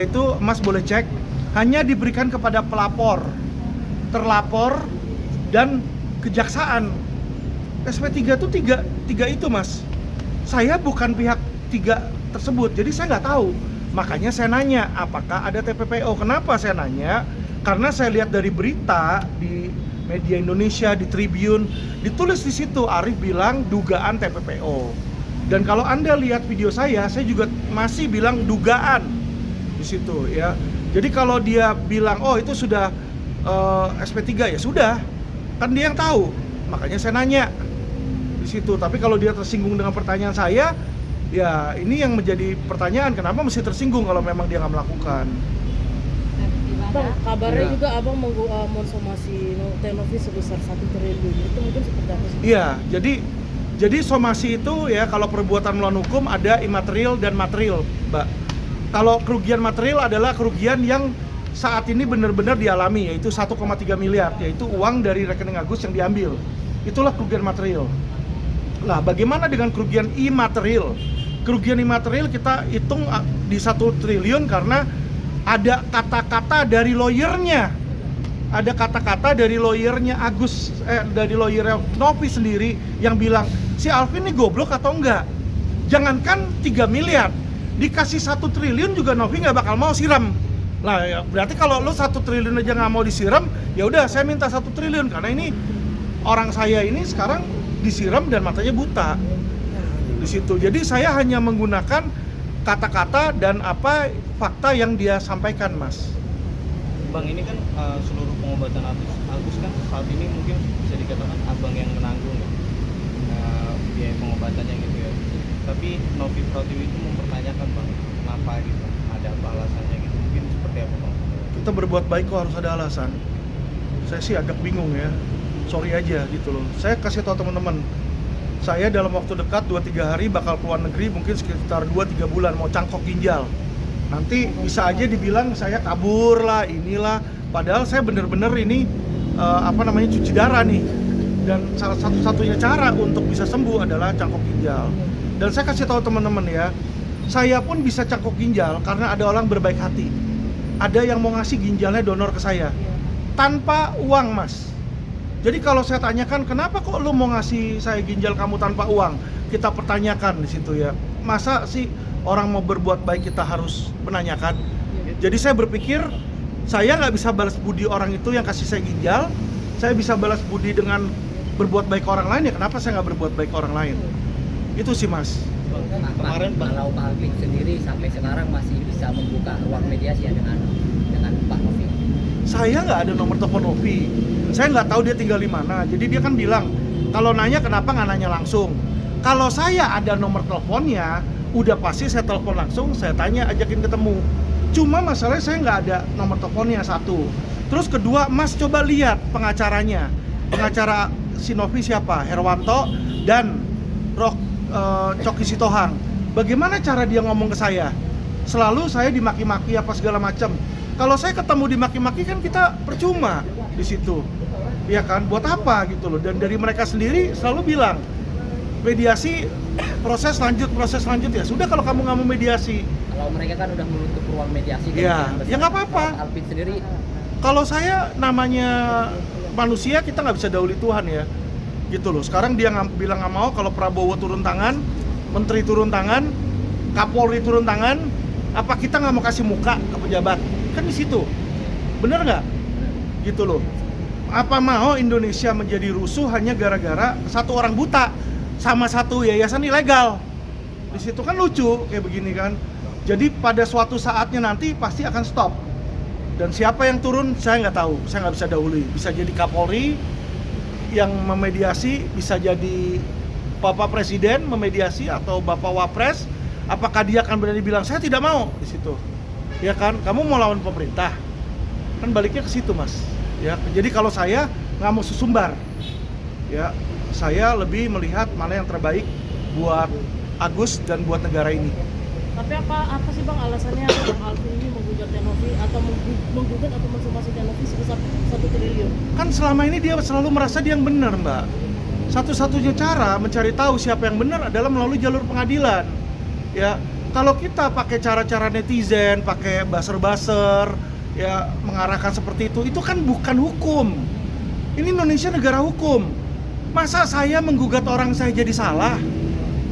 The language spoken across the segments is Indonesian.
Itu Mas boleh cek, hanya diberikan kepada pelapor, terlapor, dan kejaksaan. SP3 itu tiga itu Mas. Saya bukan pihak tiga tersebut, jadi saya nggak tahu. Makanya saya nanya, apakah ada TPPO? Kenapa saya nanya? Karena saya lihat dari berita di media Indonesia, di Tribun, ditulis di situ Arief bilang dugaan TPPO. Dan kalau Anda lihat video saya juga masih bilang dugaan di situ ya. Jadi kalau dia bilang oh itu sudah SP3 ya sudah, kan dia yang tahu. Makanya saya nanya di situ. Tapi kalau dia tersinggung dengan pertanyaan saya, ya ini yang menjadi pertanyaan, kenapa mesti tersinggung kalau memang dia nggak melakukan. Bang, kabarnya Ya. juga abang mensomasi Tenovi sebesar 1 triliun. Itu mungkin seperti apa sih? Iya, jadi somasi itu ya kalau perbuatan melawan hukum ada imaterial dan material, Mbak. Kalau kerugian material adalah kerugian yang saat ini benar-benar dialami, yaitu 1,3 miliar, yaitu uang dari rekening Agus yang diambil. Itulah kerugian material. Nah, bagaimana dengan kerugian imaterial? Kerugian imaterial kita hitung di 1 triliun karena ada kata-kata dari lawyernya. Ada kata-kata dari lawyernya Agus, dari lawyernya Novi sendiri yang bilang, si Alvin ini goblok atau enggak? Jangankan 3 miliar, dikasih 1 triliun juga Novi nggak bakal mau siram. Lah ya, berarti kalau lo 1 triliun aja nggak mau disiram, ya udah saya minta 1 triliun karena ini orang saya ini sekarang disiram dan matanya buta di situ. Jadi saya hanya menggunakan kata-kata dan apa fakta yang dia sampaikan, Mas. Bang, ini kan seluruh pengobatan Agus kan saat ini mungkin bisa dikatakan abang yang menanggung ya, biaya pengobatannya gitu ya. Tapi Novi Pratiwi itu mempertanyakan bang, kenapa gitu, ada apa alasannya gitu, mungkin seperti apa bang? Kita berbuat baik kok harus ada alasan. Saya sih agak bingung ya, sorry aja gitu loh. Saya kasih tahu teman-teman, saya dalam waktu dekat 2-3 hari bakal keluar negeri, mungkin sekitar 2-3 bulan mau cangkok ginjal. Nanti bisa aja dibilang saya kabur lah, inilah. Padahal saya bener-bener ini cuci darah nih. Dan salah satu-satunya cara untuk bisa sembuh adalah cangkok ginjal. Dan saya kasih tahu teman-teman ya, saya pun bisa cangkok ginjal karena ada orang berbaik hati. Ada yang mau ngasih ginjalnya donor ke saya tanpa uang, Mas. Jadi kalau saya tanyakan, kenapa kok lu mau ngasih saya ginjal kamu tanpa uang? Kita pertanyakan di situ ya. Masa sih orang mau berbuat baik kita harus menanyakan? Jadi saya berpikir, saya nggak bisa balas budi orang itu yang kasih saya ginjal. Saya bisa balas budi dengan berbuat baik ke orang lain, ya kenapa saya nggak berbuat baik ke orang lain? Itu sih, Mas. Kemarin bang, kalau Pak Alvin sendiri sampai sekarang masih bisa membuka ruang mediasi ya dengan Pak Novi. Saya nggak ada nomor telepon Novi. Saya nggak tahu dia tinggal di mana. Jadi dia kan bilang, kalau nanya kenapa nggak nanya langsung? Kalau saya ada nomor teleponnya, udah pasti saya telepon langsung, saya tanya, ajakin ketemu. Cuma masalahnya saya nggak ada nomor teleponnya, satu. Terus kedua, Mas coba lihat pengacaranya. Pengacara si Novi siapa? Herwanto dan Coki Sitohang. Bagaimana cara dia ngomong ke saya? Selalu saya dimaki-maki apa segala macam. Kalau saya ketemu dimaki-maki kan kita percuma di situ. Ya kan? Buat apa gitu loh. Dan dari mereka sendiri selalu bilang, mediasi proses lanjut ya sudah kalau kamu nggak mau mediasi. Kalau mereka kan udah menutup ruang mediasi kan, Ya, yang besar. ya nggak apa-apa. Pak Alvin sendiri Kalau saya namanya manusia, kita nggak bisa dahului Tuhan ya, gitu loh. Sekarang dia bilang nggak mau, kalau Prabowo turun tangan, Menteri turun tangan, Kapolri turun tangan, apa kita nggak mau kasih muka ke pejabat? Kan di situ, bener nggak? Gitu loh. Apa mau Indonesia menjadi rusuh hanya gara-gara satu orang buta sama satu yayasan ilegal? Di situ kan lucu kayak begini kan. Jadi pada suatu saatnya nanti pasti akan stop. Dan siapa yang turun saya nggak tahu, saya nggak bisa dahului. Bisa jadi Kapolri yang memediasi, bisa jadi Bapak Presiden memediasi atau Bapak Wapres. Apakah dia akan berani bilang saya tidak mau di situ? Ya kan, kamu mau lawan pemerintah, kan baliknya ke situ, Mas. Ya, jadi kalau saya nggak mau sesumbar, ya saya lebih melihat mana yang terbaik buat Agus dan buat negara ini. Tapi apa sih bang alasannya Bang Alvin ini menggugat Tenovi atau menggugat atau mensomasi Tenovi sebesar 1 triliun? Kan selama ini dia selalu merasa dia yang benar, Mbak. Satu-satunya cara mencari tahu siapa yang benar adalah melalui jalur pengadilan. Ya, Kalau kita pakai cara-cara netizen, pakai buzzer-buzzer, ya mengarahkan seperti itu kan bukan hukum. Ini Indonesia negara hukum. Masa saya menggugat orang saya jadi salah?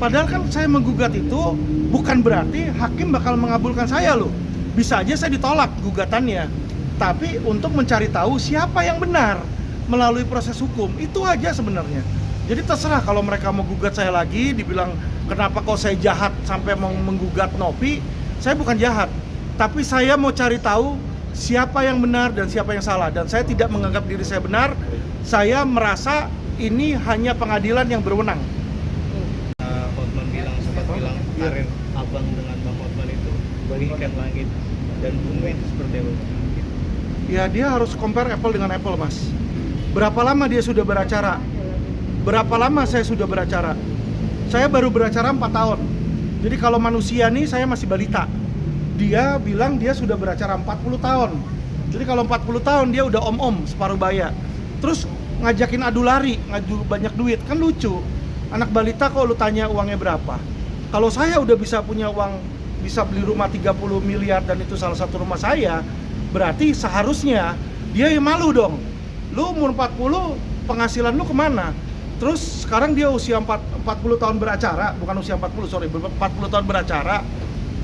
Padahal kan saya menggugat itu bukan berarti hakim bakal mengabulkan saya loh. Bisa aja saya ditolak gugatannya. Tapi untuk mencari tahu siapa yang benar melalui proses hukum, itu aja sebenarnya. Jadi terserah kalau mereka mau gugat saya lagi, dibilang kenapa kok saya jahat sampai mau menggugat Novi. Saya bukan jahat, tapi saya mau cari tahu siapa yang benar dan siapa yang salah. Dan saya tidak menganggap diri saya benar. Saya merasa ini hanya pengadilan yang berwenang. Hotman bilang, sempat bilang karir abang dengan Bang Hotman itu bagaikan langit dan bumi, itu seperti apa? Ya dia harus compare apple dengan apple, Mas. Berapa lama dia sudah beracara? Berapa lama saya sudah beracara? Saya baru beracara 4 tahun. Jadi kalau manusia nih saya masih balita. Dia bilang dia sudah beracara 40 tahun. Jadi kalau 40 tahun dia udah om-om separuh baya. Terus ngajakin adu lari, ngaju banyak duit, kan lucu. Anak balita kok lu tanya uangnya berapa? Kalau saya udah bisa punya uang, bisa beli rumah 30 miliar dan itu salah satu rumah saya, berarti seharusnya dia yang malu dong. Lu umur 40, penghasilan lu kemana? Terus sekarang dia usia 40 tahun beracara, bukan usia 40, sorry, 40 tahun beracara,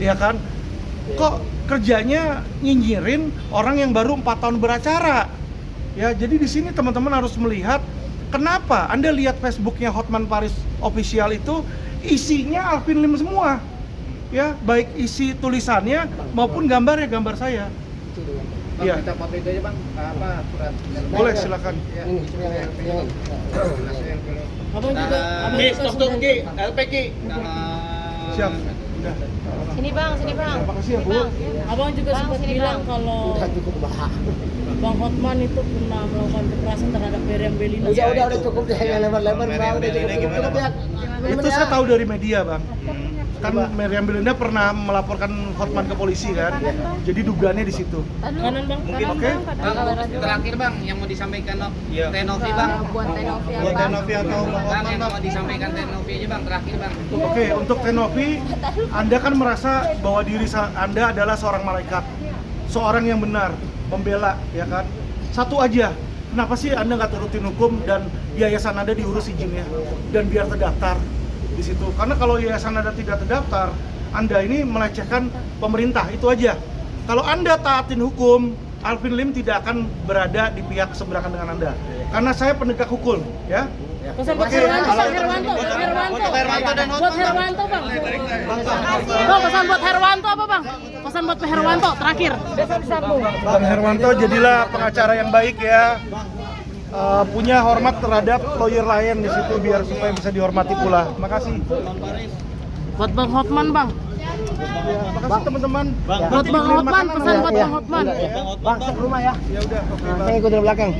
ya kan? Kok kerjanya nyinyirin orang yang baru 4 tahun beracara? Ya, jadi di sini teman-teman harus melihat kenapa Anda lihat Facebooknya Hotman Paris Official itu isinya Alvin Lim semua. Ya, baik isi tulisannya maupun gambarnya, gambar saya. Bang, Iya. kita foto itu aja bang, apa surat? Boleh, silakan. Ya. Abang juga, abang Ki, juga stop sudah- Ki, LPK. Siap. Udah. Sini bang, sini bang. Terima kasih ya, Sini, Bu. Bang. Abang juga Bang, sempat sini, bilang Bang. kalau Udah cukup bah. Bang Hotman itu pernah melakukan kekerasan terhadap Meriam Bellina. Udah cukup deh, yang lebar-lebar bang, udah cukup ya. Itu saya tahu dari media, Bang. Kan Meriam Bellina pernah melaporkan Hotman ke polisi kan. Jadi dugaannya di situ. Kanan bang, Mungkin kanan oke. bang. Terakhir bang, yang mau disampaikan Iya. Tenovi bang. Buat Tenovi Buat apa? Tenovi atau Bang Bang, Hotman, yang Bang? mau disampaikan Tenovi aja bang, terakhir bang. Oke, untuk Tenovi, Anda kan merasa bahwa diri Anda adalah seorang malaikat, seorang yang benar, membela, ya kan? Satu aja, kenapa sih Anda nggak turutin hukum dan yayasan Anda diurus izinnya dan biar terdaftar di situ? Karena kalau yayasan Anda tidak terdaftar, Anda ini melecehkan pemerintah, itu aja. Kalau Anda taatin hukum, Alvin Lim tidak akan berada di pihak seberangan dengan Anda. Karena saya penegak hukum, ya. Pesan buat Oke, Herwanto, kalau- Bang Herwanto, Bang Herwanto. Untuk Herwanto dan Buat Hotman. Herwanto bang. Bang, pesan buat Herwanto apa bang? Pesan buat Herwanto terakhir. Bang Herwanto jadilah pengacara yang baik ya. Punya hormat terhadap lawyer lain di situ biar supaya bisa dihormati pula. Makasih. Buat Bang Hotman bang. Makasih teman-teman. Buat Nanti Bang dibeliin Hotman, makanan pesan ya. buat Bang Hotman. Bang, ke rumah ya. Ya udah, oke, Nah, bye. saya ikut dari belakang.